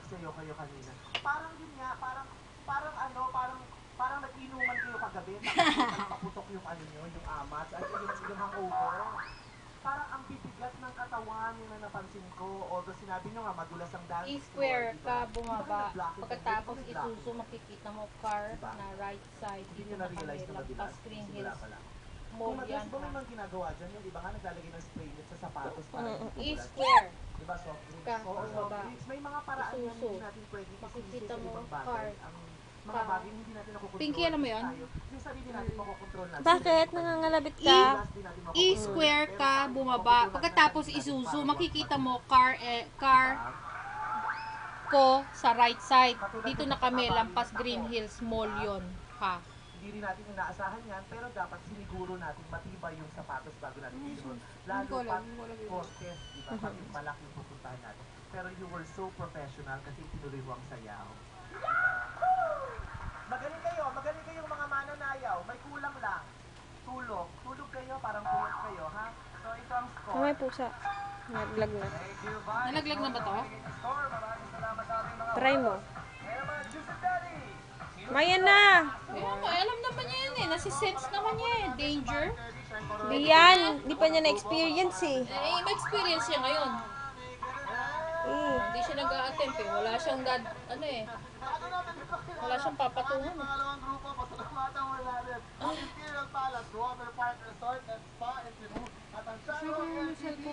nagsayo kayo kanina. Parang yun nga, parang nag-inuman kayo kagabi. Tapos paputok yung ano nyo, yung amat, at yung hangover. Parang ang bibigat ng katawan yung na napansin ko. Although sinabi nyo nga, madulas ang dance I-square floor, ka, diba? bumaba. Di ba nag-blocking Pagkatapos kayo? isuso, makikita mo car Diba? na right side. Hindi Dito nyo na na-realize kami, na madulas. lampas Green Simula Hills pa lang. Mall Kung yan madalas ba may ha. mga ginagawa dyan, yung iba nga naglalagay ng spray net sa sapatos para hindi tumulas. I-square Diba, soft drinks? ka, Oo, soft bumaba. drinks. May mga paraan yan Isuso. hindi natin pwede isuso Makikita sa mo, ibang car. bagay. Ang mga bagay hindi natin nakukontrol. Pinky, alam mo yun? Tayo, yung sarili natin makokontrol natin. Bakit? Nangangalabit ka? I-square ka, bumaba. Pagkatapos isuso, makikita mo car ko sa right side. Dito na kami, lampas Green Hills Mall yon ha. Hindi rin natin inaasahan yan, pero dapat siniguro natin matibay yung sapatos bago natin isunod. Lalo pat Cortez, diba? Pati malaki yung pupuntahan natin. Pero you were so professional kasi tinuloy mo ang sayaw. Magaling kayong mga mananayaw. May kulang lang. Tulog kayo, parang tulog kayo, ha? So ito ang score. May pusa. Naglag na. Thank you, bye. Nalaglag na ba to? Score, maraming salamat sa ating mga Try mo. Kaya naman, Juicy Daddy. Mayan na! Oo, alam naman niya yan eh. Nasisense naman niya eh. Danger. Di yan. Di pa niya na-experience eh. May experience siya ngayon. Hindi siya nag-a-attempt eh. Wala siyang wala siyang papatungan. Pangalawang grupo, pasalamatan mo natin ang Imperial Palace Water Park Resort and Spa in Cebu at ang Shadow LTV